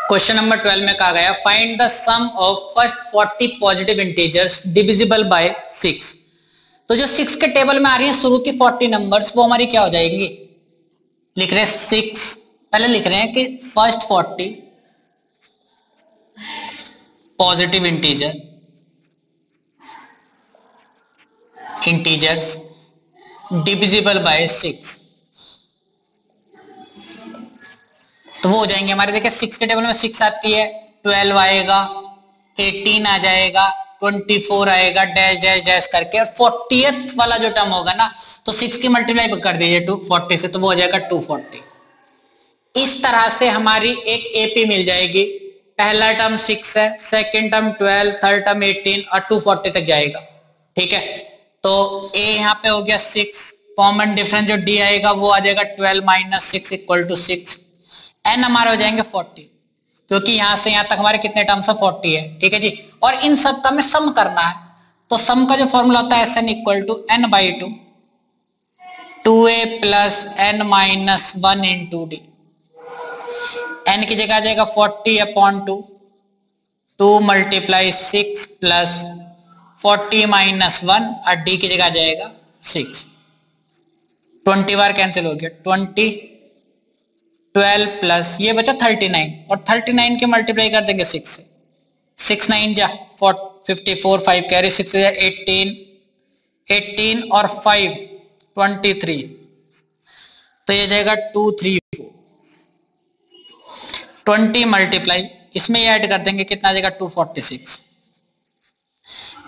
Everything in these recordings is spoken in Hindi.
क्वेश्चन नंबर 12 में कहा गया find the sum of first 40 positive integers divisible by 6। तो जो 6 के टेबल में आ रही है शुरू की 40 नंबर्स वो हमारी क्या हो जाएंगी, लिख रहे हैं 6, पहले लिख रहे हैं कि first 40 positive integers divisible by 6। तो वो हो जाएंगे हमारे, देखिए 6 के टेबल में 6 आती है, 12 आएगा, 18 आ जाएगा, 24 आएगा, डैश डैश डैश करके, और 40th वाला जो टर्म होगा ना तो 6 की मल्टीप्लाई कर दीजिए 240 से, तो वो हो जाएगा 240। इस तरह से हमारी एक एपी मिल जाएगी। पहला टर्म 6 है, सेकेंड टर्म 12, थर्ड टर्म 18 और 240 तक जाएगा। ठीक है, तो ए यहाँ पे हो गया 6, कॉमन डिफरेंस जो डी आएगा वो आ जाएगा 12 माइनस 6 इक्वल टू 6। एन हमारे हो जाएंगे 40, क्योंकि यहां से यहां तक हमारे कितने टर्म्स है 40 है। ठीक है जी, और इन सब का हमें सम करना है, तो सम का जो फॉर्मूला होता है S N equal to N by 2, 2a plus N minus 1 into D. N की जगह आ जाएगा 40 अपॉन 2, 2 मल्टीप्लाई 6 प्लस 40 माइनस 1, और डी की जगह आ जाएगा 6। 20 बार कैंसिल हो गया, 20, 12 प्लस ये बचा 39, और 39 के मल्टीप्लाई कर देंगे 6 से, 6 9 जा 54, 5 कैरी 6 जा 18, 18 और 5 23, तो ये जाएगा 234। 20 मल्टीप्लाई इसमें ऐड कर देंगे, कितना आ जाएगा 246।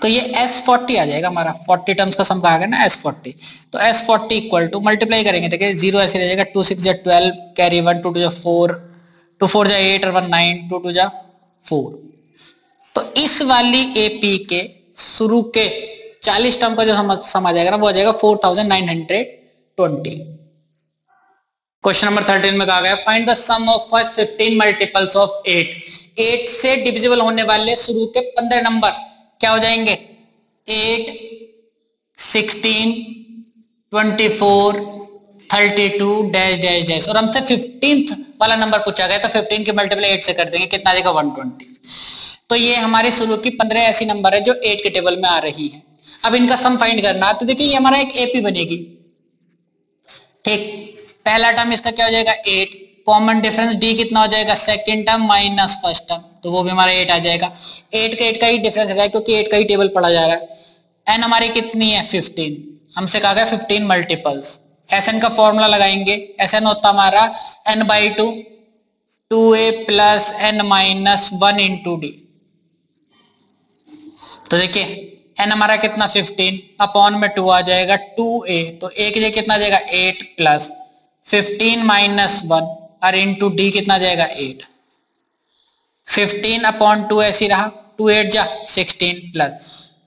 तो ये S40 आ जाएगा हमारा, 40 टर्म्स का सम कहा गया ना S40। तो S40 इक्वल टू मल्टीप्लाई करेंगे, देखिए 0 ऐसे रह जाएगा, 2 6 जा 12 कैरी 1, 2 2 जा 4, 2 4 जा 8 और 1 9, 2 2 जा 4। तो इस वाली एपी के शुरू के 40 टर्म का जो सम आ जाएगा ना वो आ जाएगा 4920। क्वेश्चन नंबर 13 में कहा गया find the sum of first 15 multiples of 8। 8 से डिविजिबल होने वाले शुरू के 15 नंबर क्या हो जाएंगे, 8, 16, 24, 32 डैश डैश डैश, और हमसे 15th वाला नंबर पूछा गया तो 15 के मल्टीप्लाई 8 से कर देंगे, कितना आ जाएगा 120। तो ये हमारे शुरू की 15 ऐसी नंबर है जो 8 के टेबल में आ रही है। अब इनका सम फाइंड करना है, तो देखिए ये हमारा एक एपी बनेगी। ठीक, पहला टर्म इसका क्या हो जाएगा 8, कॉमन डिफरेंस डी कितना हो जाएगा, second term minus first term, तो वो भी हमारा 8 आ जाएगा। 8 का 8 का ही डिफरेंस है क्योंकि 8 का ही टेबल पढ़ा जा रहा है। एन हमारी कितनी है 15, हमसे कहा गया 15 मल्टीपल्स। एस एन का फॉर्मूला लगाएंगे, एस एन होता हमारा N by 2, 2a plus N minus 1 into D. तो देखिए एन हमारा कितना 15 अपॉन में 2 आ जाएगा 2a, तो a की जगह कितना आ जाएगा 8 प्लस 15 माइनस 1 और इंटू डी कितना जाएगा 8। 15 अपॉन 2 ऐसी रहा, 2 8 जा 16 प्लस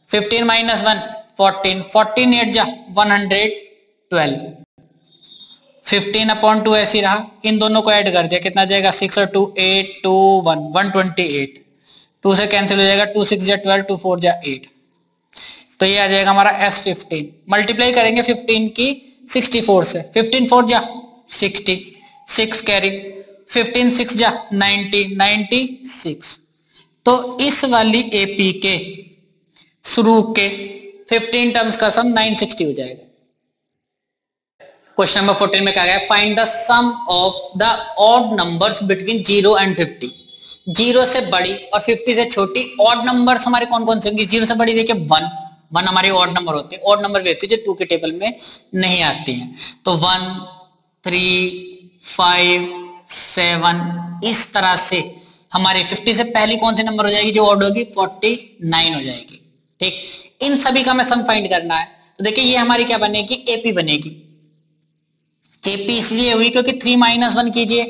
15 माइनस 1 14, 14 8 जा 112, 15 अपॉन 2 ऐसी रहा, इन दोनों को ऐड कर दिया, कितना जाएगा 6 और 2 8, 2 1 128, 2 से कैंसिल हो जाएगा, 2 6 जा 12, 2 4 जा 8। तो ये आ जाएगा हमारा S15। मल्टीप्लाई करेंगे 15 की 64 से, 15 4 जा 60, 6 कैरी 15 6 जा 90, 96। तो इस वाली एपी के शुरू के 15 टर्म्स का सम 960 हो जाएगा। क्वेश्चन नंबर 14 में कहा गया find the sum of the odd numbers between 0 and 50। 0 से बड़ी और 50 से छोटी ऑड नंबर्स हमारे कौन कौन से होंगे। 0 से बड़ी देखिए 1 हमारे ऑड नंबर होते हैं, ऑड नंबर भी होती है जो 2 के टेबल में नहीं आती हैं। तो 1 3 5 7 इस तरह से हमारे 50 से पहली कौन सी नंबर हो जाएगी जो ऑड होगी, 49 हो जाएगी। ठीक, इन सभी का हमें सम फाइंड करना है। तो देखिए ये हमारी क्या बनेगी, एपी बनेगी। एपी इसलिए हुई क्योंकि 3 माइनस 1 कीजिए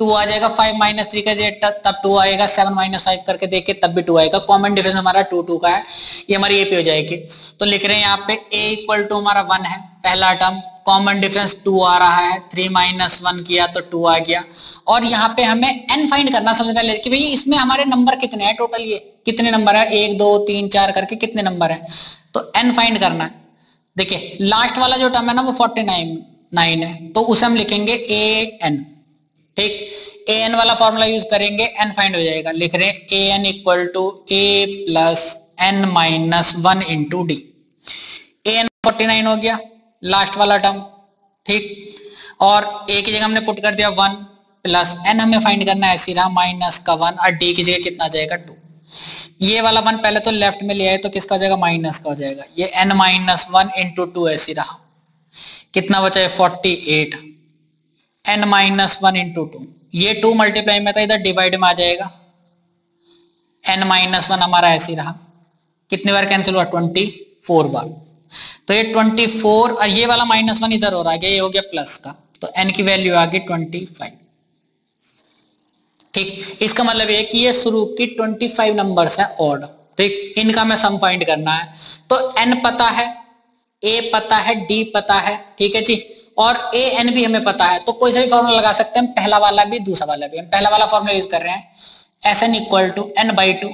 2 आ जाएगा, 5 माइनस 3 कीजिए तब 2 आएगा, 7 माइनस 5 करके देखिए तब भी 2 आएगा। कॉमन डिफरेंस हमारा 2 2 का है, ये हमारी एपी हो जाएगी। तो लिख रहे हैं यहाँ पे a इक्वल टू हमारा 1 है पहला टर्म, कॉमन डिफरेंस 2 आ रहा है, 3 माइनस 1 किया तो 2 आ गया। और यहाँ पे हमें n फाइंड करना सबसे पहले कि भाई इसमें हमारे नंबर कितने हैं, टोटल ये कितने नंबर है, 1 2 3 4 करके कितने नंबर है, तो n फाइंड करना है। देखिए लास्ट वाला जो टर्म है ना वो 49 है, तो उसे हम लिखेंगे an। ठीक, ए एन वाला फॉर्मूला यूज करेंगे, एन फाइंड हो जाएगा। लिख रहे हैं a n equal to a plus N minus 1 into d. A n 49 हो गया लास्ट वाला टर्म, ठीक। और ए की जगह हमने पुट कर दिया 1 प्लस एन हमें फाइंड करना है, ऐसी रहा माइनस का 1 और डी की जगह कितना जाएगा 2। ये वाला 1 पहले तो लेफ्ट में ले आए तो किसका हो जाएगा, माइनस का हो जाएगा। ये n माइनस 1 इंटू 2 ऐसी रहा, कितना बचा है 48, n माइनस 1 इंटू 2। ये 2 मल्टीप्लाई में था, इधर डिवाइड में आ जाएगा, n माइनस 1 हमारा ऐसी रहा, कितनी बार कैंसिल हुआ 24 बार। तो ये 24 और ये वाला माइनस 1 इधर हो रहा है, ये हो गया प्लस का, तो n की वैल्यू आ गई 25, ठीक। इसका मतलब ये कि ये शुरू की 25 नंबर्स है ऑड, ठीक। इनका मैं सम फाइंड करना है, तो n पता है, a पता है, d पता है, ठीक है जी, और a n भी हमें पता है, तो कोई सा भी फॉर्मूला लगा सकते हैं, पहला वाला भी दूसरा वाला भी। हम पहला वाला फॉर्मूला यूज कर रहे हैं, Sn equal to n by 2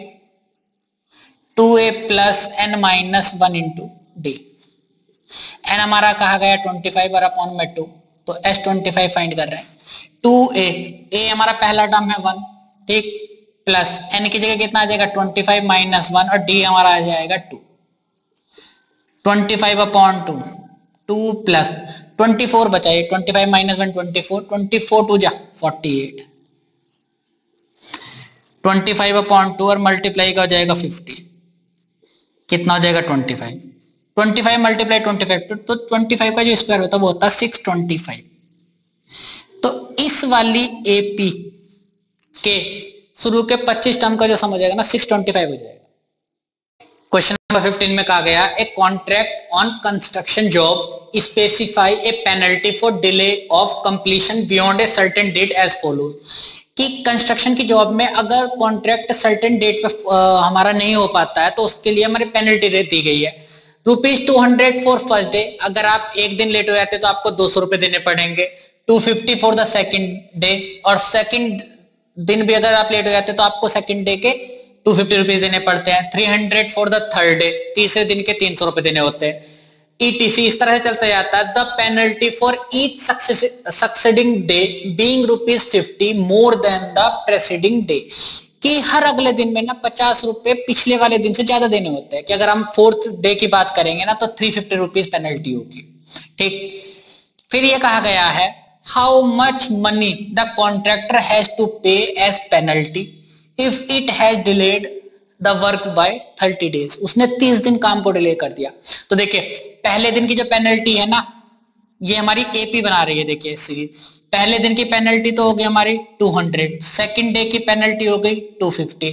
2a plus n minus 1 into D. n हमारा कहा गया 25 और अपॉन में 2, तो S25 फाइंड कर रहे हैं। 2a, a हमारा पहला टर्म है 1, ठीक, प्लस n की जगह कितना आ जाएगा 25 माइनस 1 और d हमारा आ जाएगा 2। 25 अपॉन 2, 2 प्लस 24 बचा, ये 25 माइनस 1 24, 24 2 जा 48, 25 अपॉन 2 और मल्टीप्लाई का हो जाएगा 50, कितना हो जाएगा 25। 25 मल्टीप्लाई 25, तो 25 का जो स्क्वायर होता है वो होता है 625। तो इस वाली एपी के शुरू के 25 टर्म का जो सम हो जाएगा ना 625 हो जाएगा। क्वेश्चन नंबर 15 में कहा गया a contract on construction job specify a penalty for delay of completion beyond a certain date as follows, कि कंस्ट्रक्शन की जॉब में अगर कॉन्ट्रैक्ट सर्टेन डेट पे हमारा नहीं हो पाता है तो उसके लिए हमारी पेनल्टी रेट दी गई है ₹200 फॉर फर्स्ट डे। अगर आप एक दिन लेट हो जाते तो आपको 200 रुपए देने पड़ेंगे, 250 फॉर द सेकंड डे, और सेकंड दिन भी अगर आप लेट हो जाते तो आपको सेकंड डे के 250 रुपीज देने पड़ते हैं, 300 फॉर द थर्ड डे, तीसरे दिन के 300 रुपए देने होते हैं, ETC इस तरह से चलता जाता है। The penalty for each succeeding day being ₹50 more than the preceding day, कि हर अगले दिन में ना 50 रुपए पिछले वाले दिन से ज्यादा देने होते हैं, कि अगर हम 4th डे की बात करेंगे ना तो 350 रुपीज पेनल्टी होगी, ठीक। फिर ये कहा गया है how much money the contractor has to pay as penalty if it has delayed the work by 30 days. उसने 30 दिन काम को डिले कर दिया। तो देखिए पहले दिन की जो पेनल्टी है ना, ये हमारी एपी बना रही है, देखिए सीरीज। पहले दिन की पेनल्टी तो हो गई हमारी 200, सेकंड डे की पेनल्टी हो गई 250,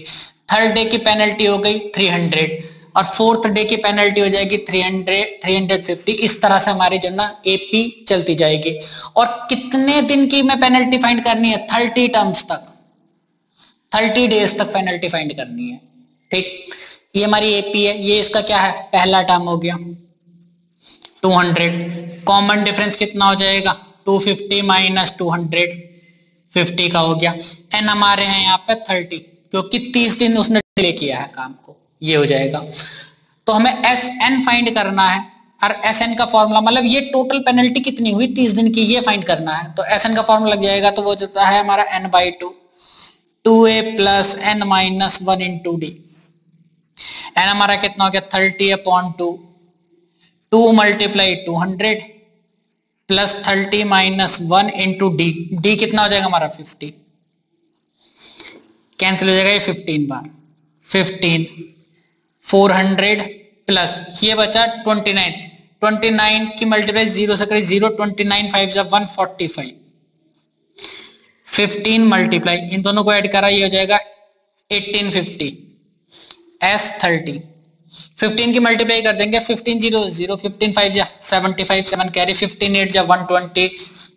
थर्ड डे की पेनल्टी हो गई 300 और फोर्थ डे की पेनल्टी हो जाएगी 300, 350। इस तरह से हमारी जो ना एपी चलती जाएगी। और कितने दिन की मैं पेनल्टी फाइंड करनी है, 30 टर्म्स तक, 30 डेज तक पेनल्टी फाइंड करनी है, ठीक। ये हमारी एपी है, ये इसका क्या है, पहला टर्म हो गया 200, कॉमन डिफरेंस कितना हो जाएगा 250 माइनस 200, 50 का हो गया। एन हमारे हैं यहाँ पे 30, क्योंकि 30 दिन उसने डिले किया है काम को, ये हो जाएगा। तो हमें एस एन फाइंड करना है, और एस एन का फॉर्मूला मतलब ये टोटल पेनल्टी कितनी हुई 30 दिन की, ये फाइंड करना है। तो एस एन का फॉर्मूला लग जाएगा, तो वो जाता है हमारा n/2, 2a plus n minus 1 into D. N हमारा कितना हो गया 30/2, 2 multiply 200 plus 30 minus 1 into D. D कितना हो जाएगा हमारा 50, कैंसिल हो जाएगा ये 15 बार, 15 400 प्लस ये बचा 29, 29 की मल्टीप्लाई 0 से करें 0, 29 5 145, 15 मल्टीप्लाई इन दोनों को ऐड करा, ये हो जाएगा 1850 S30। 15 की मल्टीप्लाई कर देंगे, 15 0 0, 15 5 75, 7 कैरी, 15 8 120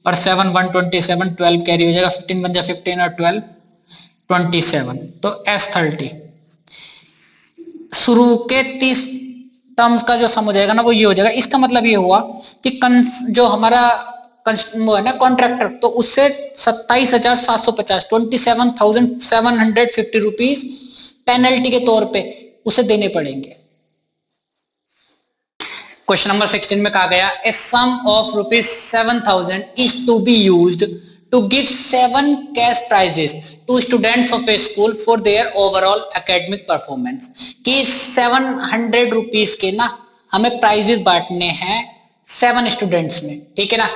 और 7 127, 12 कैरी हो जाएगा, 15 1 15 और 12 27। तो S30 शुरू के 30 टर्म्स का जो सम हो जाएगा ना वो ये हो जाएगा। इसका मतलब ये हुआ कि जो हमारा वो है ना कॉन्ट्रैक्टर, तो उससे 27,750 27,750 रुपीज पेनल्टी के तौर पे उसे देने पड़ेंगे। क्वेश्चन नंबर 16 में कहा गया a sum of ₹7,000 is to be used to give 7 cash prizes to students of a school for their overall academic performance। कि 700 रुपीज के ना हमें प्राइजेस बांटने हैं 7 स्टूडेंट्स में, ठीक है ना।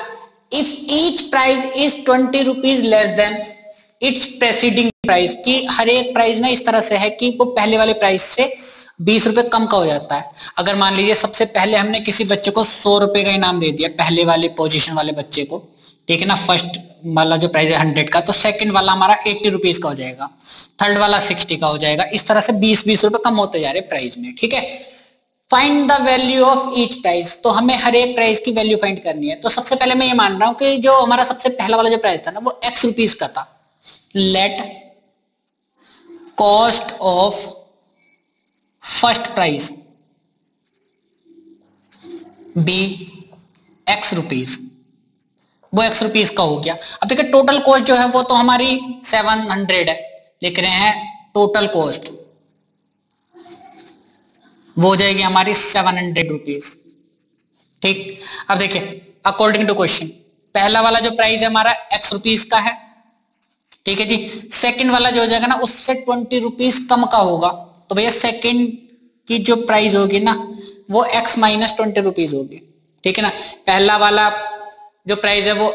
If each prize is 20 rupees less than its preceding price, कि हर एक प्राइज ना इस तरह से है कि वो पहले वाले प्राइस से 20 रुपए कम का हो जाता है। अगर मान लीजिए सबसे पहले हमने किसी बच्चे को 100 रुपए का इनाम दे दिया, पहले वाले पोजीशन वाले बच्चे को, ठीक है ना, फर्स्ट वाला जो प्राइस है 100 का, तो सेकंड वाला हमारा 80 रुपीज का हो जाएगा, थर्ड वाला 60 का हो जाएगा। इस तरह से 20-20 रुपए कम होते जा रहे प्राइस में, ठीक है। Find the value of each price, तो हमें हर एक प्राइस की वैल्यू फाइंड करनी है। तो सबसे पहले मैं ये मान रहा हूं कि जो हमारा सबसे पहला वाला जो प्राइस था ना वो x रुपीज का था। Let cost of first price be x rupees, वो x रुपीज का हो गया। अब देखिए टोटल कॉस्ट जो है वो तो हमारी 700 है, लिख रहे हैं टोटल कॉस्ट वो हो जाएगी हमारी 700 रुपीज, ठीक। अब देखिए अकॉर्डिंग टू क्वेश्चन पहला वाला जो प्राइस है हमारा x रुपीज का है, ठीक है जी। सेकंड वाला जो हो जाएगा ना उससे 20 रुपीज कम का होगा, तो भैया सेकंड की जो प्राइस होगी ना वो x माइनस 20 रुपीज होगी, ठीक है ना। पहला वाला जो प्राइस है वो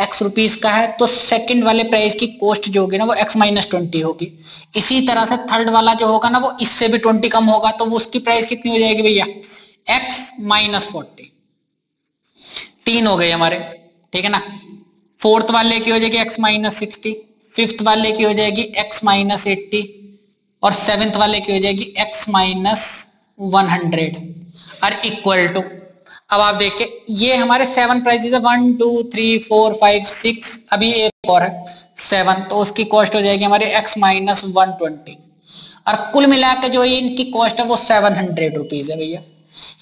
x रुपीज का है, तो सेकंड वाले प्राइस की कॉस्ट जो होगी ना वो x माइनस 20 होगी। इसी तरह से थर्ड वाला जो होगा ना वो इससे भी 20 कम होगा, तो वो उसकी प्राइस कितनी हो जाएगी भैया x माइनस 40, 3 हो गए हमारे, ठीक है ना। फोर्थ वाले की हो जाएगी x माइनस 60, फिफ्थ वाले की हो जाएगी x माइनस 80 और सेवेंथ वाले की हो जाएगी x माइनस 100 और इक्वल टू। अब आप देखिए ये हमारे 7 प्राइजेस है, 1 2 3 4 5 6, अभी एक और है 7, तो उसकी कॉस्ट हो जाएगी हमारे x माइनस 120 और कुल मिला के जो इनकी कॉस्ट है वो 700 रुपीज है भैया।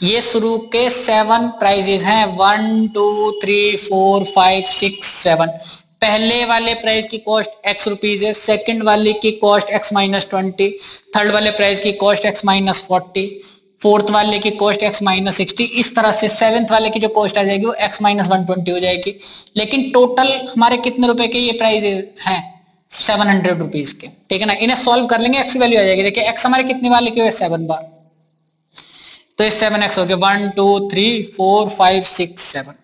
ये शुरू के 7 प्राइजेस हैं 1 2 3 4 5 6 7। पहले वाले प्राइस की कॉस्ट x रुपीज है, सेकंड वाले की कॉस्ट x माइनस 20, थर्ड वाले प्राइस की कॉस्ट x माइनस 40, फोर्थ वाले की कॉस्ट x माइनस 60। इस तरह से सेवेंथ वाले की जो कॉस्ट आ जाएगी वो x माइनस 120 हो जाएगी। लेकिन टोटल हमारे कितने रुपए के ये प्राइस हैं 700 रुपीज के, ठीक है ना। इन्हें सॉल्व कर लेंगे x की वैल्यू आ जाएगी। देखिए x हमारे कितने वाले की हुए 7 बार, तो ये 7x हो गया 1 2 3 4 5 6 7।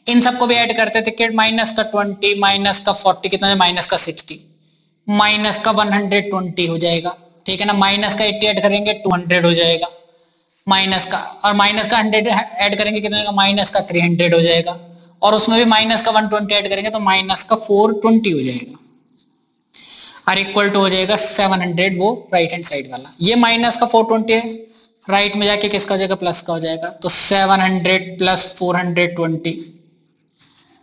इन सबको भी ऐड करते थे कि माइनस का 20 माइनस का 40 कितना है माइनस का 60 माइनस का 120 हो जाएगा, ठीक है ना। माइनस का 80 ऐड करेंगे 200 हो जाएगा, माइनस का और माइनस का 100 ऐड करेंगे कितना होगा माइनस का 300 हो जाएगा, और उसमें भी माइनस का 120 ऐड करेंगे तो माइनस का 420 हो जाएगा और इक्वल टू हो जाएगा 700 वो राइट हैंड साइड वाला। ये माइनस का 420 है, राइट में जाके किसका हो जाएगा प्लस का हो जाएगा, तो 700 प्लस 420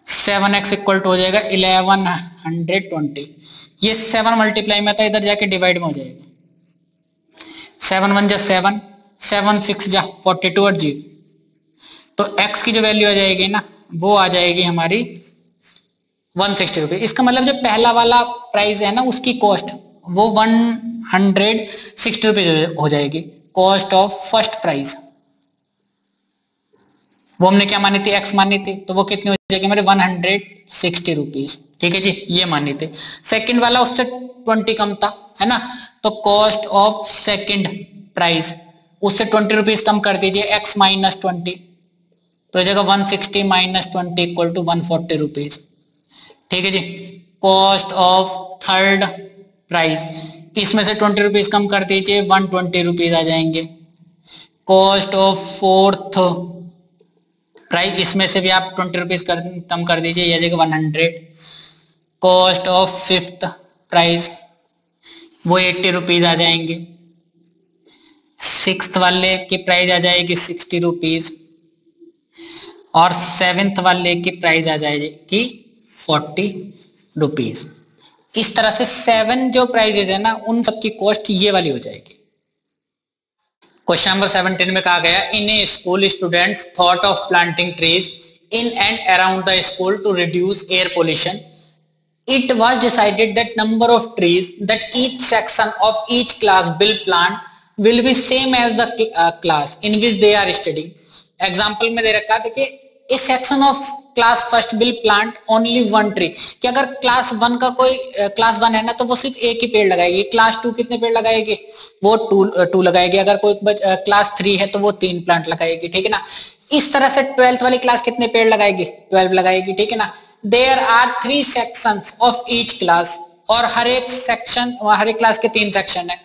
7x इक्वल टू हो जाएगा 1120। ये 7 मल्टीप्लाई में था, इधर जाके डिवाइड में हो जाएगा 7 1 जा 7 7 6 जा 42 और 0, तो x की जो वैल्यू आ जाएगी ना वो आ जाएगी हमारी 160 रुपये। इसका मतलब जो पहला वाला प्राइस है ना उसकी कॉस्ट वो 160 रुपीज हो जाएगी, कॉस्ट ऑफ फर्स्ट प्राइस। वो हमने क्या मानी थी x मानी थी, तो वो कितनी हो जाएगी हमारे 160 रुपीज, ठीक है जी, ये मानी थी। सेकंड वाला उससे 20 कम था, है ना, तो कॉस्ट ऑफ सेकंड प्राइस उससे 20 रुपीज कम कर दीजिए x माइनस 20, तो हो जाएगा 160 माइनस 20 इक्वल टू 140 रुपीज, ठीक है जी। कॉस्ट ऑफ थर्ड प्राइस इसमें से 20 रुपीज कम कर दीजिए 120 रुपीज आ जाएंगे। कॉस्ट ऑफ फोर्थ प्राइस इसमें से भी आप 20 रुपीज कम कर दीजिए, ये आ जाएगा 100। कॉस्ट ऑफ फिफ्थ प्राइस वो 80 रुपीज आ जाएंगे। सिक्स्थ वाले की प्राइस आ जाएगी 60 रुपीज और सेवेंथ वाले की प्राइस आ जाएगी 40 रुपीज। इस तरह से 7 जो प्राइजेज है ना उन सबकी कॉस्ट ये वाली हो जाएगी। क्वेश्चन नंबर 17 में कहा गया in a school students thought of planting trees in and around the school to reduce air pollution. It was decided that number of trees that each section of each class will plant will be same as the class in which they are studying. Example में दे रखा था कि a section of class first will plant only one tree, कि अगर क्लास वन का कोई क्लास वन है ना तो वो सिर्फ एक ही पेड़ लगाएगी, क्लास टू कितने पेड़ लगाएगी, वो टू लगाएगी, अगर कोई क्लास थ्री है तो वो 3 प्लांट लगाएगी, ठीक है ना। इस तरह से 12th वाली क्लास कितने पेड़ लगाएगी, 12 लगाएगी, ठीक है ना। There are 3 sections of each class, और हर एक क्लास के 3 सेक्शन है,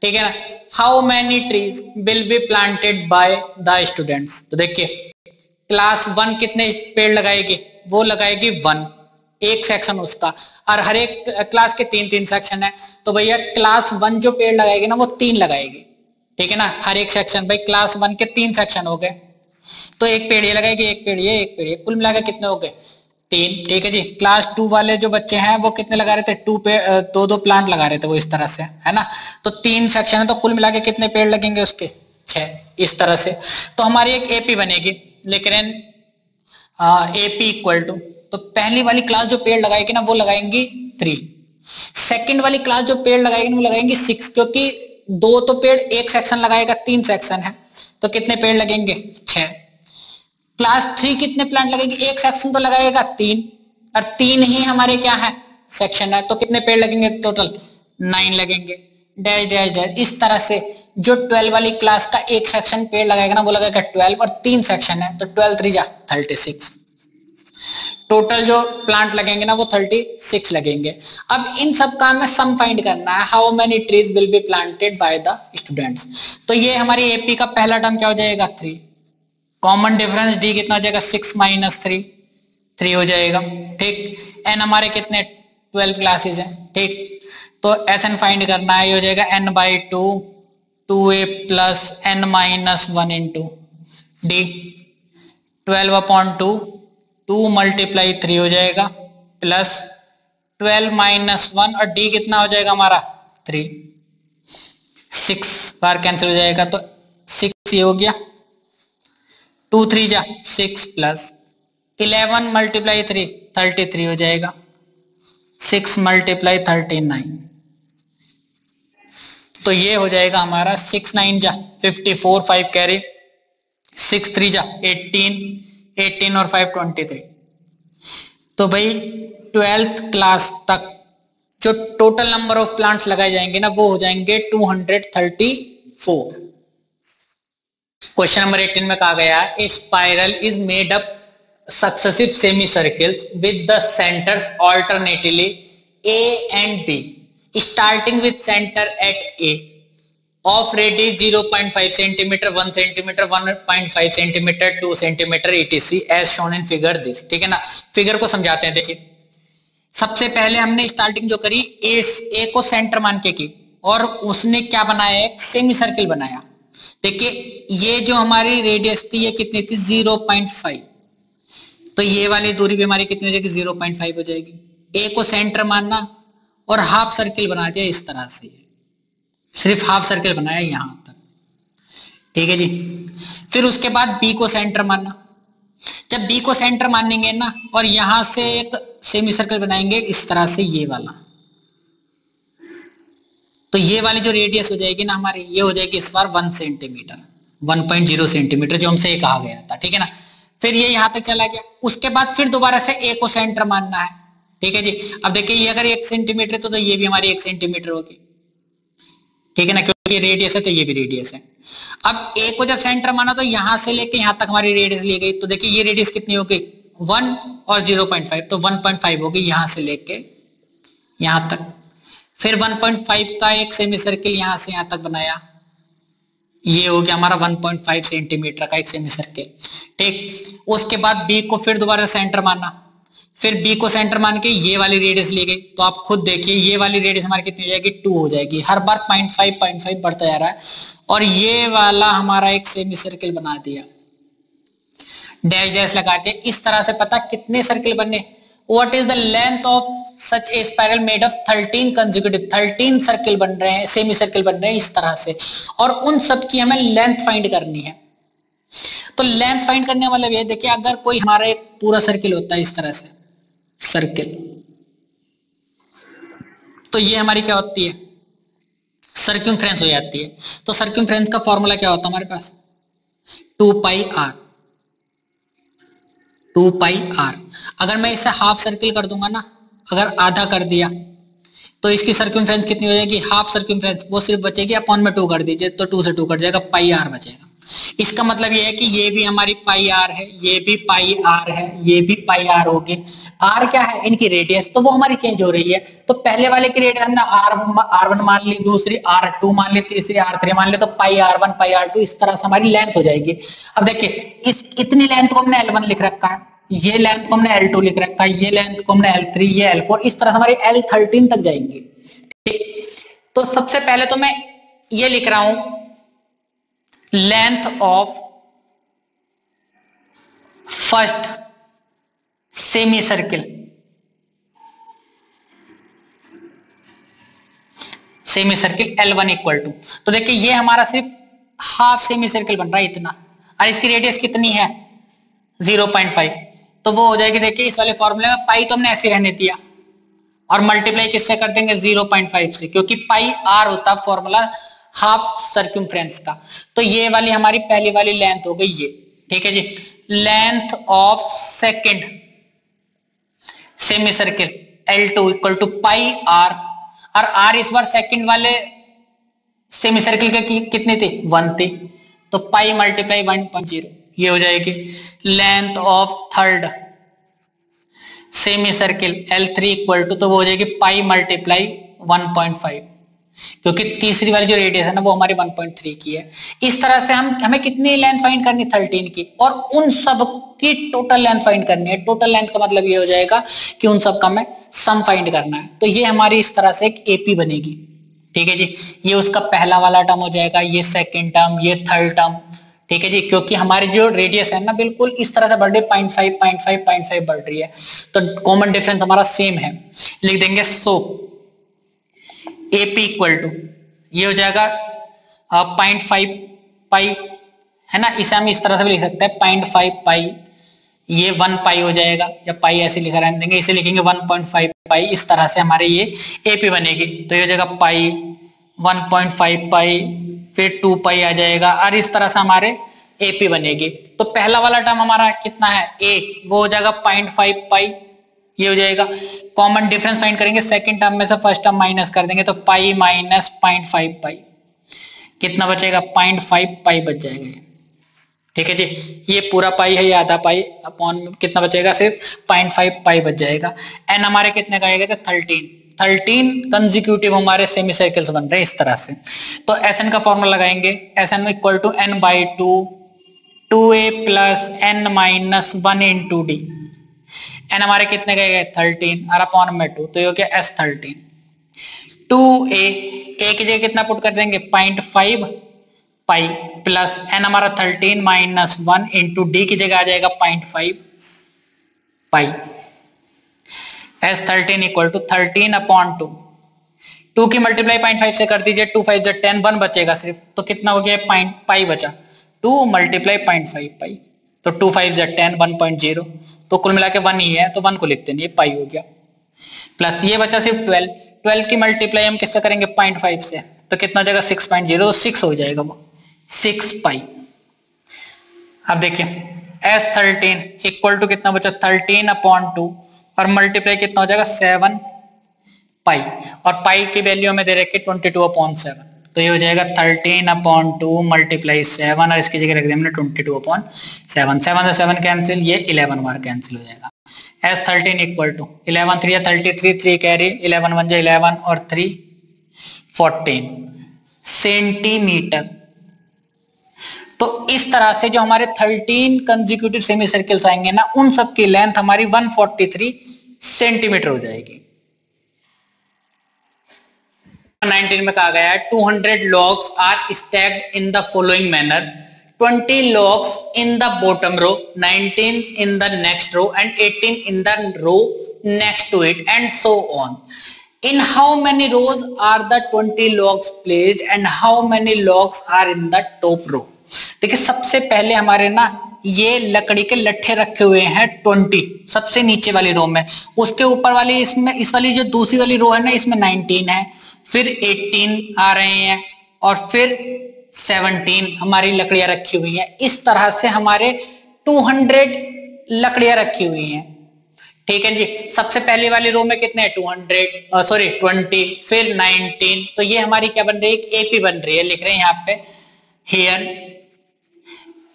ठीक है ना। How many trees will be planted by the students, तो देखिए क्लास 1 कितने पेड़ लगाएगी, वो लगाएगी 1, एक सेक्शन उसका, और हर एक क्लास के 3 सेक्शन है, तो भैया क्लास 1 जो पेड़ लगाएगी ना वो 3 लगाएगी, ठीक है ना। हर एक सेक्शन, भाई क्लास 1 के 3 सेक्शन हो गए, तो एक पेड़ ये लगाएगी, एक पेड़ ये, एक पेड़ ये, कुल मिलाकर कितने हो गए, 3, ठीक है जी। क्लास 2 वाले जो बच्चे हैं वो कितने लगा रहे थे, 2 पेड़, 2 प्लांट लगा रहे थे वो, इस तरह से, है ना। तो 3 सेक्शन है, तो कुल मिलाकर कितने पेड़ लगेंगे उसके, 6, इस तरह से। तो हमारी एक एपी बनेगी, लेकिन एपी इक्वल टू, तो पहली वाली क्लास जो पेड़ लगाएगी ना वो लगाएंगी 3, सेकंड वाली क्लास जो पेड़ लगाएगी ना वो लगाएंगी 6, क्योंकि 2 तो पेड़ एक सेक्शन लगाएगा, 3 सेक्शन है, तो कितने पेड़ लगेंगे, 6। क्लास 3 कितने प्लांट लगेगी, एक सेक्शन तो लगाएगा 3, और 3 ही हमारे क्या है, सेक्शन है, तो कितने पेड़ लगेंगे टोटल, 9 लगेंगे, डैश डैश डैश। इस तरह से जो 12 वाली क्लास का एक सेक्शन पेड़ लगाएगा ना वो लगाएगा 12, और 3 सेक्शन है, तो 12 3 जा 36, टोटल जो प्लांट लगेंगे ना वो 36 लगेंगे। अब इन सब का हमें सम फाइंड करना है, how many trees will be planted by the students. तो ये हमारी एपी का पहला टर्म क्या हो जाएगा, 3, कॉमन डिफरेंस डी कितना हो जाएगा, 6 - 3, 3 हो जाएगा, ठीक। एन हमारे कितने 12 क्लासेस हैं, ठीक। तो एस एन फाइंड करना है, ये हो जाएगा n/2 2a plus n - 1 into D, 12/2 2 × 3 हो जाएगा, प्लस 12 - 1, और डी कितना हो जाएगा हमारा 3, 6 बार कैंसिल हो जाएगा, तो 6 ये हो गया, 2 3 जा 6, प्लस 11 × 3 33 हो जाएगा, 6 × 39, तो ये हो जाएगा हमारा 6 9 जा 54, 5 कैरी, 6 3 जा 18, 18 और 5 23। तो भाई 12th क्लास तक जो टोटल नंबर ऑफ प्लांट्स लगाए जाएंगे ना वो हो जाएंगे 234। क्वेश्चन नंबर 18 में कहा गया a spiral is made up successive semi circles with the centres alternatively a and b starting with center at A of radius 0.5 cm, 1 cm, 1.5 cm, 2 cm etc as shown in figure this, ठीक है ना। फिगर को समझाते हैं, देखिए सबसे पहले हमने स्टार्टिंग जो करी ए को सेंटर मान के की, और उसने क्या बनाया, एक सेमी सर्किल बनाया। देखिए ये जो हमारी रेडियस थी ये कितनी थी, 0.5, तो ये वाली दूरी भी हमारी कितनी हो जाएगी, 0.5 हो जाएगी। ए को सेंटर मानना और हाफ सर्किल बना दिया इस तरह से, सिर्फ हाफ सर्किल बनाया यहां तक, ठीक है जी। फिर उसके बाद बी को सेंटर मानना, जब बी को सेंटर मानेंगे ना और यहां से एक सेमी सर्किल बनाएंगे इस तरह से, ये वाला, तो ये वाली जो रेडियस हो जाएगी ना हमारी, ये हो जाएगी इस बार 1 सेंटीमीटर, 1.0 सेंटीमीटर जो हमसे कहा गया था, ठीक है ना। फिर ये यहां तक चला गया, उसके बाद फिर दोबारा से ए को सेंटर मानना है, ठीक है जी। अब देखिए ये अगर 1 सेंटीमीटर तो ये भी हमारी 1 सेंटीमीटर होगी, ठीक है ना, क्योंकि रेडियस है तो ये भी रेडियस है। अब ए को जब सेंटर माना तो यहां से लेके यहां तक हमारी रेडियस ली गई, तो देखिए ये रेडियस कितनी होगी 1 और 0.5, तो 1.5 होगी यहां से लेके यहां तक। फिर 1.5 का एक सेमी सर्किल यहां से यहां तक बनाया, ये हो गया हमारा 1.5 सेंटीमीटर का एक सेमी सर्किल, ठीक। उसके बाद बी को फिर दोबारा सेंटर माना, फिर बी को सेंटर मान के ये वाली रेडियस ली गई, तो आप खुद देखिए ये वाली रेडियस हमारी कितनी हो जाएगी, 2 हो जाएगी, हर बार 0.5 बढ़ता जा रहा है, और ये वाला हमारा एक सेमी सर्किल बना दिया, डैश डैश लगा दिया। इस तरह से पता कितने सर्किल बनने, what is the length of such A spiral made of 13 consecutive, 13 circle बन रहे हैं, सेमी सर्किल बन रहे हैं इस तरह से, और उन सब की हमें लेंथ फाइंड करनी है। तो लेंथ फाइंड करने वाला भी है, देखिए अगर कोई हमारा एक पूरा सर्किल होता है इस तरह से सर्किल, तो ये हमारी क्या होती है, सर्कमफ्रेंस हो जाती है। तो सर्कमफ्रेंस का फॉर्मूला क्या होता है हमारे पास, 2πr, 2 पाई आर। अगर मैं इसे हाफ सर्किल कर दूंगा ना, अगर आधा कर दिया तो इसकी सर्कमफ्रेंस कितनी हो जाएगी, हाफ सर्कमफ्रेंस, वो सिर्फ बचेगी अपॉन में 2 कर दीजिए तो 2 से 2 कट जाएगा, पाई आर बचेगा। इसका मतलब ये है कि ये भी हमारी पाई आर है, ये भी पाई आर है, ये भी पाई आर होगी। आर क्या है, इनकी रेडियस, तो वो हमारी चेंज हो रही है। तो पहले वाले की रेडियस हमने आर वन मान ली, दूसरी R2 मान ली, तीसरी R3 मान ली, तो पाई R1 पाई R2 इस तरह से हमारी लेंथ हो जाएगी। अब देखिए इस इतनी लेंथ को हमने L1 लिख रखा है, ये लेंथ को हमने L2 लिख रखा है, ये लेंथ को हमने L3, ये L4, इस तरह से हमारी L13 तक जाएंगे। ठीक, तो सबसे पहले तो मैं ये लिख रहा हूं length of first semi circle, semi circle L1 equal to, तो देखिए ये हमारा सिर्फ हाफ सेमी सर्किल बन रहा है इतना, और इसकी रेडियस कितनी है 0.5, तो वो हो जाएगी, देखिए इस वाले फॉर्मूले में पाई तो हमने ऐसे रहने दिया और मल्टीप्लाई किससे कर देंगे 0.5 से, क्योंकि पाई आर होता है फॉर्मूला हाफ सर्कमफ्रेंस का। तो ये वाली हमारी पहली वाली लेंथ हो गई ये, ठीक है जी। Length of second semi circle L2 equal to pi r, और आर इस बार सेकंड वाले सेमी सर्किल के कितनी थी 1 थी, तो पाई मल्टीप्लाई 1.0 ये हो जाएगी। Length of third semi circle L3 equal to, तो वो हो जाएगी पाई मल्टीप्लाई 1.5, क्योंकि तीसरी वाली जो रेडियस है ना वो हमारी 1.3 की है। इस तरह से हमें कितनी लेंथ फाइंड करनी 13 की, और उन सब की टोटल लेंथ फाइंड करनी है। टोटल लेंथ का मतलब ये हो जाएगा कि उन सब का हमें सम फाइंड करना है। तो ये हमारी इस तरह से एक एपी बनेगी, ठीक है जी। ये उसका पहला वाला टर्म हो जाएगा, ये सेकेंड टर्म, ये थर्ड टर्म, ठीक है जी। क्योंकि हमारी जो रेडियस है ना बिल्कुल इस तरह से बढ़ रही है, 0.5 0.5 0.5 बढ़ रही है, तो कॉमन डिफरेंस हमारा सेम है। लिख देंगे सो एपी इक्वल टू, ये हो जाएगा 0.5 पाई, है ना, इसे हम इस तरह से भी लिख सकते हैं 0.5 पाई, ये 1 पाई हो जाएगा, या पाई ऐसे लिखा रहने देंगे, इसे लिखेंगे 1.5 पाई, इस तरह से हमारे ये एपी बनेगी। तो ये हो जाएगा पाई 1.5 पाई, फिर 2 पाई आ जाएगा, और इस तरह से हमारे एपी बनेगी। तो पहला वाला टर्म हमारा कितना है ए, वो हो जाएगा 0.5 पाई, ये हो जाएगा। कॉमन डिफरेंस फाइंड करेंगे, सेकंड टर्म में से फर्स्ट टर्म माइनस कर देंगे, तो पाई माइनस 0.5 पाई, कितना बचेगा 0.5 पाई बच जाएगा, ठीक है जी। ये पूरा पाई है, ये आधा पाई, अपॉन कितना बचेगा सिर्फ 0.5 पाई बच जाएगा। एन हमारे कितने का आएगा, 13 कंसेक्यूटिव हमारे सेमी सर्कल्स बन रहे हैं इस तरह से। तो एसएन का फॉर्मूला लगाएंगे, SN equal to n by 2a plus n minus 1 into D. N हमारे कितने का आएगा 13 और अपॉन में 2, तो ये हो गया S13। 2a ए की जगह कितना पुट कर देंगे 0.5 पाई प्लस n हमारा 13 माइनस 1 इंटू डी की जगह आ जाएगा 0.5 पाई। S13 इक्वल टू 13 अपॉन 2 की मल्टीप्लाई 0.5 से कर दीजिए, 2 5 10 1 बचेगा सिर्फ, तो कितना हो गया पाई बचा, 2 मल्टीप्लाई 0.5 पाई, तो 2 5 10 1.0, तो कुल मिला के 1 ही है, तो 1 को लिखते नहीं, पाई हो गया। प्लस ये बचा सिर्फ 12 की मल्टीप्लाई हम किससे करेंगे 0.5 से, तो कितना जगह 6.0, 6 हो जाएगा वो 6 पाई। अब देखिए S13 इक्वल टू कितना बचा 13 अपॉन 2 और मल्टीप्लाई कितना हो जाएगा 7 पाई, और पाई की वैल्यू में दे रखी 22/7, तो ये हो जाएगा 13 अपॉन 2 मल्टीप्लाई 7 और इसकी जगह रख दिया हमने 22/7, 7 से 7 कैंसिल, ये 11 बार कैंसिल हो जाएगा। S13 इक्वल टू 11 3 33, 3 कैरी, 11 1 11 और 3 14 सेंटीमीटर। तो इस तरह से जो हमारे 13 कंसेक्यूटिव सेमी सर्कल्स आएंगे ना, उन सब की लेंथ हमारी 143 सेंटीमीटर हो जाएगी। 19 में कहा गया है 200 logs are stacked in the following manner, 20 logs in the bottom row, 19 in the next row and 18 in the row next to it and so on. In how many rows are the 20 logs placed and how many logs are in the top row? देखिए सबसे पहले हमारे ना ये लकड़ी के लट्ठे रखे हुए हैं 20 सबसे नीचे वाली रो में, उसके ऊपर वाली इसमें इस वाली जो दूसरी वाली रो है ना इसमें 19 है, फिर 18 आ रहे हैं और फिर 17 हमारी लकड़ियां रखी हुई हैं। इस तरह से हमारे 200 लकड़ियां रखी हुई हैं। ठीक है जी, सबसे पहली वाली रो में कितने 20, फिर 19, तो ये हमारी क्या बन रही है, एपी बन रही है। लिख रहे हैं यहाँ पे हियर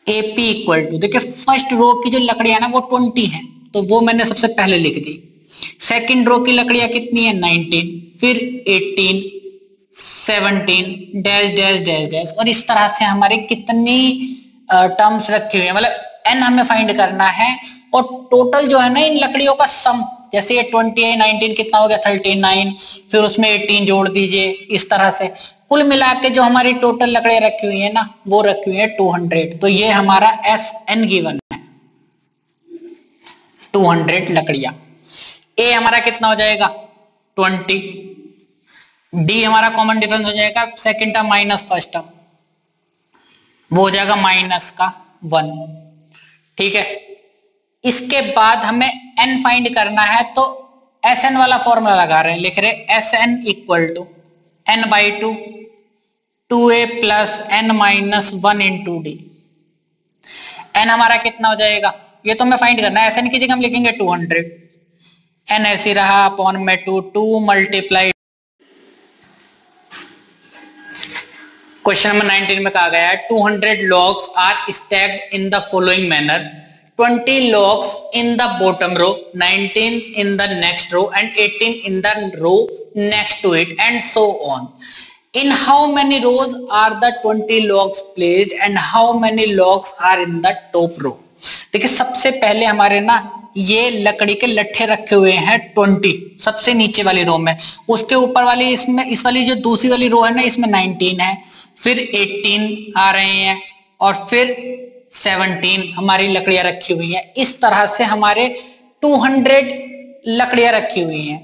एपी इक्वल टू, देखिए फर्स्ट रो की जो लकड़ियां ना वो 20 है, तो वो मैंने सबसे पहले लिख दी। सेकंड रो की लकड़ियां कितनी है 19, फिर 18, 17 डैश डैश डैश डैश, और इस तरह से हमारे कितनी टर्म्स रखी हुई है, मतलब एन हमें फाइंड करना है। और टोटल जो है ना इन लकड़ियों का सम, जैसे ये 20 है, 19 कितना हो गया 39, फिर उसमें 18 जोड़ दीजिए, इस तरह से कुल मिला के जो हमारी टोटल लकड़ियां रखी हुई है ना वो रखी हुई है 200। तो ये हमारा एस एन गिवन है 200 लकड़ियां। ए हमारा कितना हो जाएगा 20, डी हमारा कॉमन डिफरेंस हो जाएगा second term minus first term, वो हो जाएगा माइनस का 1। ठीक है, इसके बाद हमें n फाइंड करना है, तो एस एन वाला फॉर्मूला लगा रहे हैं, लिख रहे S N equal to n by 2 2a plus n minus 1 into D. n हमारा कितना हो जाएगा, ये तो हमें फाइंड करना है, एस एन की जगह हम लिखेंगे 200, n ऐसी रहा अपॉन में 2 मल्टीप्लाई। क्वेश्चन नंबर 19 में कहा गया है 200 logs are stacked in the following manner, 20 logs in the bottom row, 19 in the next row and 18 in the row next to it and so on. In how many rows are the 20 logs placed and how many logs are in the top row? देखिए सबसे पहले हमारे ना ये लकड़ी के लट्ठे रखे हुए हैं 20 सबसे नीचे वाली रो में, उसके ऊपर वाली इसमें इस वाली जो दूसरी वाली रो है ना इसमें 19 है, फिर 18 आ रहे हैं और फिर 17 हमारी लकड़ियां रखी हुई हैं। इस तरह से हमारे 200 लकड़ियां रखी हुई हैं।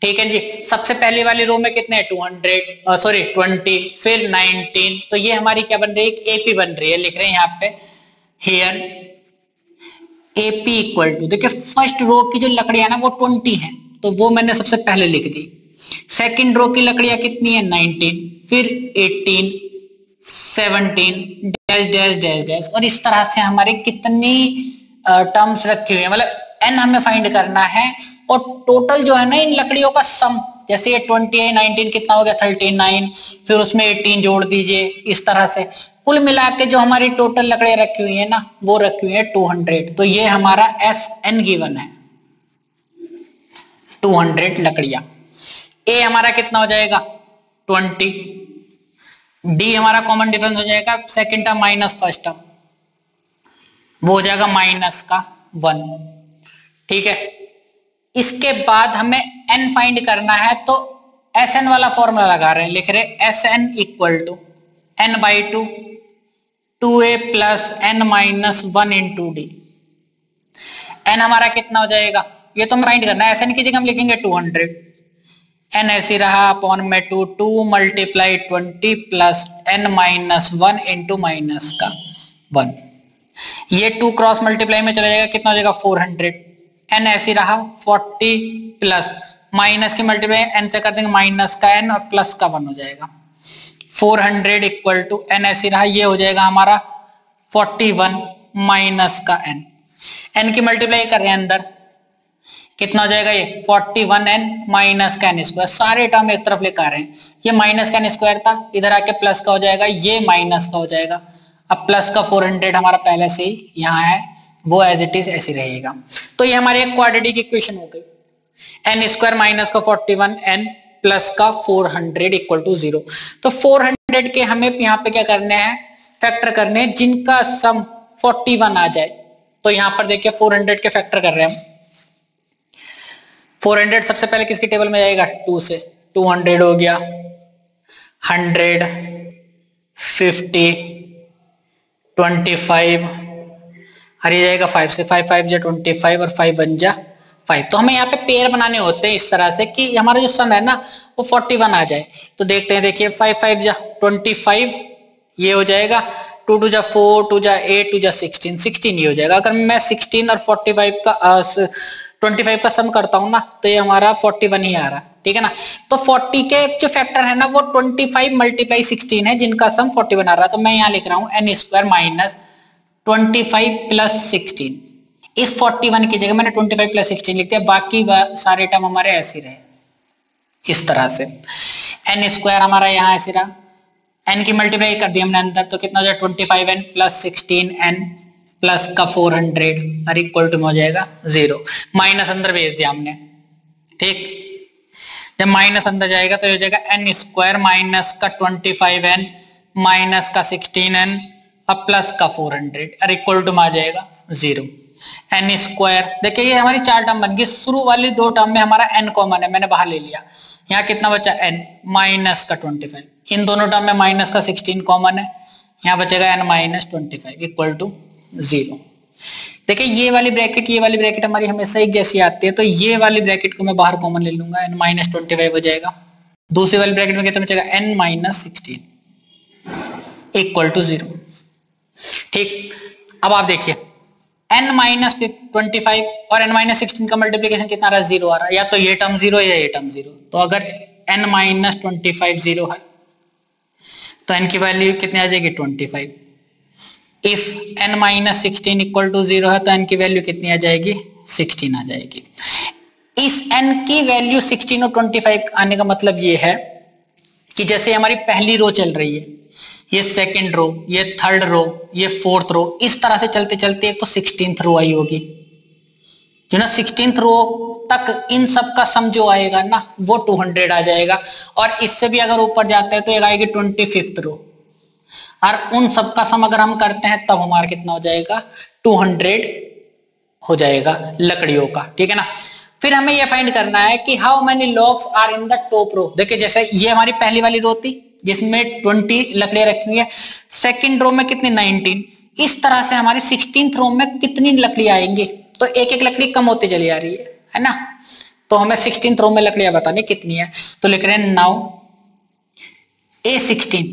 ठीक है जी, सबसे पहली वाली रो में कितने 20, फिर 19, तो ये हमारी क्या बन रही है एपी बन रही है। लिख रहे हैं यहाँ पे हियर एपी इक्वल टू, देखिए फर्स्ट रो की जो लकड़ियां ना वो 20 है, तो वो मैंने सबसे पहले लिख दी। सेकंड रो की लकड़ियां कितनी है 19, फिर 18, 17 डैश डैश डैश डैश, और इस तरह से हमारे कितनी टर्म्स रखी हुई है, मतलब एन हमें फाइंड करना है। और टोटल जो है ना इन लकड़ियों का सम, जैसे ये 20 है 19 कितना हो गया 39, फिर उसमें 18 जोड़ दीजिए, इस तरह से कुल मिला के जो हमारी टोटल लकड़ियां रखी हुई है ना वो रखी हुई है 200। तो ये हमारा एस एन गिवन है 200 लकड़ियां। ए हमारा कितना हो जाएगा 20, डी हमारा कॉमन डिफरेंस हो जाएगा second term minus first term, वो हो जाएगा माइनस का 1। ठीक है, इसके बाद हमें n फाइंड करना है, तो एस एन वाला फॉर्मूला लगा रहे हैं, लिख रहे S N equal to n by 2 2a plus n minus 1 into D. n हमारा कितना हो जाएगा, ये तो हमें फाइंड करना है, एस एन की जगह हम लिखेंगे 200, n ऐसी रहा अपॉन में 2 multiply 20 plus n minus 1 into minus का 1। ये 2 क्रॉस मल्टीप्लाई में चला जाएगा, कितना हो जाएगा 400, n ऐसी रहा 40 प्लस माइनस की मल्टीप्लाई n से कर देंगे माइनस का n और प्लस का 1 हो जाएगा 400 इक्वल टू n ऐसी रहा, ये हो जाएगा हमारा 41 माइनस का n की मल्टीप्लाई कर रहे हैं अंदर, कितना हो जाएगा ये 41n माइनस का n स्क्वायर, सारे टर्म एक तरफ लेकर आ रहे हैं, ये माइनस का n स्क्वायर था, इधर आके प्लस का हो जाएगा, ये माइनस का हो जाएगा। अब प्लस का 400 हमारा पहले से ही यहाँ है, वो एज इट इज ऐसे रहेगा। तो ये हमारी एक क्वाड्रेटिक इक्वेशन हो गई, n स्क्वायर माइनस का 41n प्लस का 400 इक्वल टू 0। तो 400 के हमें यहाँ पे क्या करने हैं, फैक्टर करने हैं जिनका सम 41 आ जाए। तो यहाँ पर देखिए 400 के फैक्टर कर रहे हैं हम। 400 सबसे पहले किसकी टेबल में जाएगा 2 से, 200 हो गया 100 50 25 और ये जाएगा 5 से, 5 5 जा 25 और 5 1 जा 5। तो हमें यहाँ पे पेयर बनाने होते हैं इस तरह से कि हमारा जो सम है ना वो 41 आ जाए। तो देखते हैं, देखिए 5 5 जा 25 ये हो जाएगा, 2 2 जा 4 2 जा 8 2 जा 16 16 ये हो जाएगा। अगर मैं 16 और 45 का 25 का सम करता हूँ ना तो ये हमारा 41 ही आ रहा है, ठीक है ना। तो 40 के जो फैक्टर है ना वो 25 मल्टीप्लाई 16 है जिनका सम 41 आ रहा है। तो मैं यहाँ लिख रहा हूँ n स्क्वायर माइनस 25 प्लस 16, इस 41 की जगह मैंने 25 प्लस 16 लिख दिया, बाकी सारे टर्म हमारे ऐसे रहे इस तरह से। एन स्क्वायर हमारा यहाँ ऐसे रहा, एन की मल्टीप्लाई कर दी हमने अंदर, तो कितना हो जाएगा 25n प्लस 16n प्लस का 400 और इक्वल टू में हो जाएगा 0। माइनस अंदर भेज दिया हमने, ठीक। जब माइनस अंदर जाएगा तो हो जाएगा एन स्क्वायर माइनस का 25n माइनस का 16n अब प्लस का 400 और इक्वल टू में आ जाएगा 0। एन स्क्वायर, देखिए ये हमारी 4 टर्म बन गई। शुरू वाली 2 टर्म में हमारा n कॉमन है, मैंने बाहर ले लिया। यहाँ कितना बचा n माइनस का 25, इन दोनों टर्म में माइनस का 16 कॉमन है, यहाँ बचेगा n माइनस 25 इक्वल टू 0। देखिए ये वाली ब्रैकेट हमारी हमेशा एक जैसी आती है, तो ये वाली ब्रैकेट को मैं बाहर कॉमन ले लूंगा, n माइनस 25 हो जाएगा। दूसरी वाली ब्रैकेट में कितना बचेगा n माइनस 16 इक्वल टू 0, ठीक। अब आप देखिए n माइनस 25 और n माइनस 16 का मल्टीप्लीकेशन कितना आ रहा है, 0 आ रहा है। या तो ये टर्म 0 या ये टर्म 0। तो अगर n माइनस 25 0 है तो n की वैल्यू कितनी आ जाएगी 25। If n minus 16 equal to 0 है तो n की वैल्यू कितनी आ जाएगी 16 आ जाएगी। इस n की वैल्यू 16 और 25 आने का मतलब ये है कि जैसे हमारी पहली रो चल रही है, ये सेकंड रो, ये थर्ड रो, ये फोर्थ रो, इस तरह से चलते चलते एक तो 16th रो आई होगी, जो ना 16th रो तक इन सब का सम जो आएगा ना वो 200 आ जाएगा। और इससे भी अगर ऊपर जाता है तो एक आएगी 25th रो, और उन सब का सम अगर हम करते हैं तब हमारा कितना हो जाएगा 200 हो जाएगा लकड़ियों का, ठीक है ना। फिर हमें ये फाइंड करना है कि how many logs are in the top row. देखिए जैसे ये हमारी पहली वाली रो थी जिसमें 20 लकड़ियां रखी हुई है, सेकंड रो में कितनी 19, इस तरह से हमारी 16th रो में कितनी लकड़ियां आएंगी, तो एक एक लकड़ी कम होती चली आ रही है ना। तो हमें 16th रो में लकड़ियां बतानी कितनी है, तो लिख रहे हैं नाउ A16।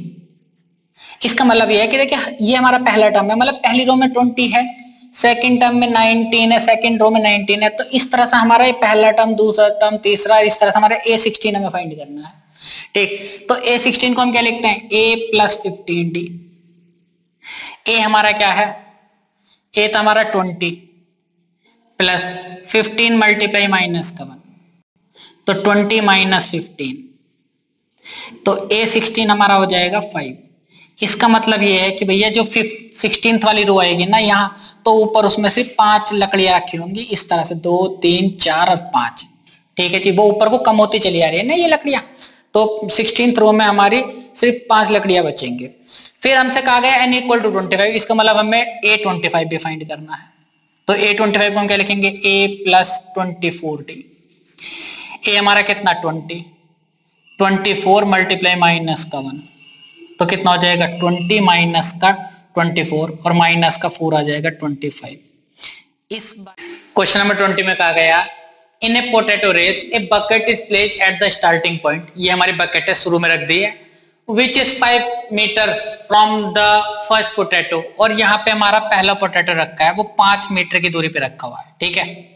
इसका मतलब ये है कि देखिए ये हमारा पहला टर्म है, मतलब पहली रो में 20 है, सेकंड टर्म में 19 है, सेकंड रो में 19 है। तो इस तरह से हमारा ये पहला टर्म, दूसरा टर्म, तीसरा, इस तरह से हमारा A16 हमें फाइंड करना है, ठीक। तो A16 को हम क्या लिखते हैं A प्लस 15D। A हमारा क्या है, A तो हमारा 20 प्लस 15 मल्टीप्लाई माइनस का 1, तो 20 माइनस 15, तो A16 हमारा हो जाएगा 5। इसका मतलब ये है कि भैया जो 16th वाली रो आएगी ना यहाँ, तो ऊपर उसमें से 5 लकड़ियां रखी होंगी इस तरह से, 2 3 4 और 5, ठीक है जी। वो ऊपर को कम होती चली आ रही है ना ये लकड़ियां, तो 16th रो में हमारी सिर्फ 5 लकड़ियां बचेंगे। फिर हमसे कहा गया n इक्वल टू 25, इसका मतलब हमें A25 भी फाइंड करना है। तो A25 को हम क्या लिखेंगे A प्लस 24D। A हमारा कितना 20, 24 मल्टीप्लाई माइनस का 1, तो कितना हो जाएगा 20 माइनस का 24 और माइनस का 4 आ जाएगा 25। इस क्वेश्चन नंबर 20 में कहा गया in a potato race a bucket is placed at the starting point. ये हमारी बकेट है, शुरू में रख दी है, which is 5 metre from the first potato. और यहाँ पे हमारा पहला पोटैटो रखा है, वो 5 मीटर की दूरी पे रखा हुआ है, ठीक है।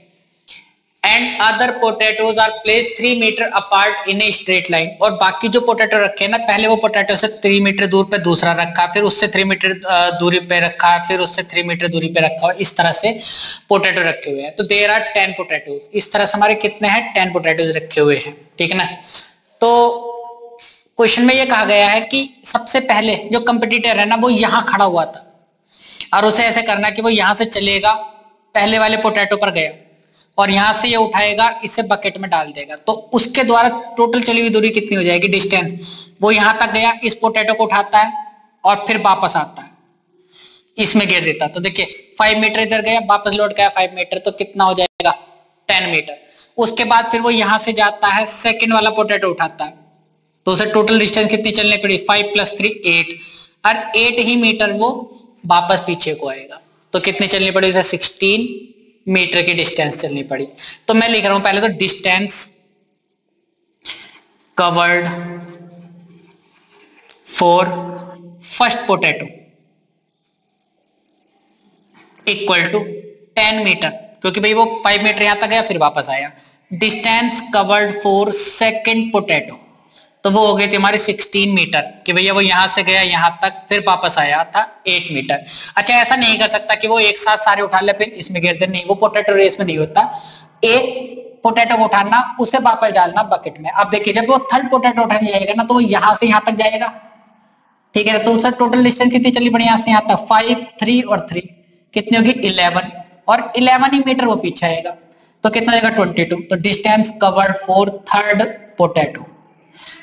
And other potatoes are placed 3 metre apart in a straight line. और बाकी जो पोटैटो रखे हैं ना, पहले वो पोटैटो से 3 मीटर दूर पे दूसरा रखा, फिर उससे 3 मीटर दूरी पे रखा, फिर उससे 3 मीटर दूरी पे रखा हुआ, इस तरह से पोटैटो रखे हुए हैं। तो देयर आर 10 पोटैटोज। इस तरह से हमारे कितने हैं 10 पोटैटोज रखे हुए हैं, ठीक है ना। तो क्वेश्चन में ये कहा गया है कि सबसे पहले जो कंपटीटर है ना वो यहाँ खड़ा हुआ था, और उसे ऐसे करना कि वो यहाँ से चलेगा, पहले वाले पोटैटो पर गया और यहां से ये उठाएगा, इसे बकेट में डाल देगा। तो उसके द्वारा टोटल चली हुई दूरी कितनी हो जाएगी, डिस्टेंस। वो यहां तक गया, इस पोटैटो को उठाता है और फिर वापस आता है, इसमें गिर देता। तो देखिए 5 मीटर इधर गया, वापस लौट गया 5 मीटर, तो कितना हो जाएगा 10 मीटर। उसके बाद फिर वो यहां से जाता है, सेकेंड वाला पोटैटो उठाता है, तो उसे टोटल डिस्टेंस कितनी चलनी पड़ी 5 + 3 8, और 8 ही मीटर वो वापस पीछे को आएगा। तो कितनी चलनी पड़ी उसे 16 मीटर की डिस्टेंस चलनी पड़ी। तो मैं लिख रहा हूं पहले तो distance covered for first potato equal to 10 metre, क्योंकि भाई वो 5 मीटर यहां तक गया फिर वापस आया। Distance covered for second potato, तो वो हो गई थी हमारी 16 मीटर कि भैया वो यहां से गया यहां तक फिर वापस आया था 8 मीटर। अच्छा ऐसा नहीं कर सकता कि वो एक साथ सारे उठा ले फिर इसमें गिर दे, नहीं, वो पोटैटो रेस में नहीं होता। एक पोटैटो को उठाना उसे वापस डालना बकेट में। अब देखिए जब वो थर्ड पोटैटो उठाने जाएगा ना तो वो यहां से यहां तक जाएगा, ठीक है, तो उसका टोटल डिस्टेंस कितनी चली पड़ी यहां से यहां तक 5, 3 और 3 कितनी होगी 11 और 11 ही मीटर वो पीछे आएगा तो कितना जाएगा 22। तो distance covered for third potato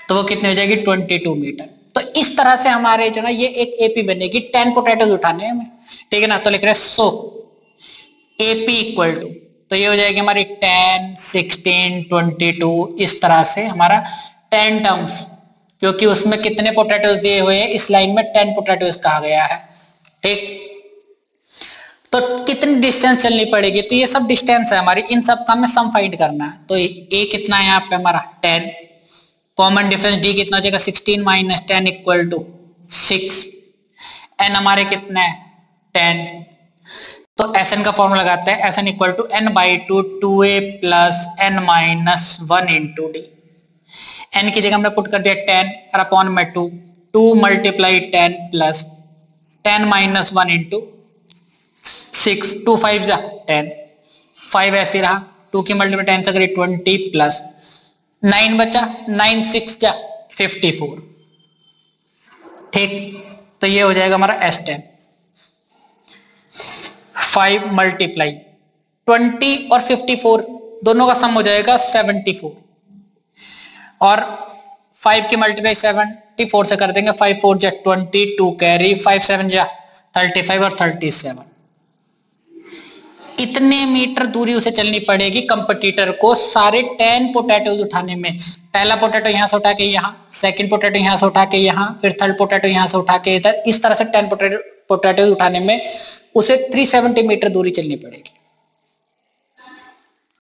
तो वो कितनी हो जाएगी 22 मीटर। तो इस तरह से हमारे जो ना ये एक एपी बनेगी 10 पोटैटोज उठाने में, ठीक है ना। तो लिख रहे हैं सो एपी इक्वल टू, तो ये हो जाएगी हमारी 10, 16, 22 इस तरह से हमारा 10 टर्म्स, क्योंकि उसमें कितने पोटैटोज दिए हुए हैं इस लाइन में 10 पोटैटोज कहा गया है, ठीक। तो कितनी डिस्टेंस चलनी पड़ेगी, तो ये सब डिस्टेंस है हमारी, इन सब का हमें सम फाइंड करना है। तो ए कितना है यहाँ पे हमारा 10, कॉमन डिफरेंस डी कितना हो जाएगा 16 माइनस 10 इक्वल टू 6, एन हमारे कितना है 10, तो एस एन का फॉर्मूला लगाते हैं S N equal to N by two 2a plus N minus 1 into D. N की जगह हमने पुट कर दिया 10 और अपॉन में 2 मल्टीप्लाई 10 प्लस 10 माइनस 1 इंटू 6, 2 5 जा 10, 5 ऐसे रहा, 2 की मल्टीप्लाई 10 से करी 20 प्लस 9 बचा, 9 6 जा 54, ठीक। तो ये हो जाएगा हमारा S10, 5 मल्टीप्लाई 20 और 54 दोनों का सम हो जाएगा 74 और 5 की मल्टीप्लाई 74 से कर देंगे, 5 4 जा 20, 2 कैरी, 5 7 जा 35 और 37। इतने मीटर दूरी उसे चलनी पड़ेगी कंपटीटर को सारे 10 पोटैटोज उठाने में। पहला पोटैटो यहां से उठा के यहां, सेकंड पोटैटो यहां से उठा के यहां, फिर थर्ड पोटैटो यहां से उठा के इधर, इस तरह से 10 पोटैटोज उठाने में उसे 370 मीटर दूरी चलनी पड़ेगी।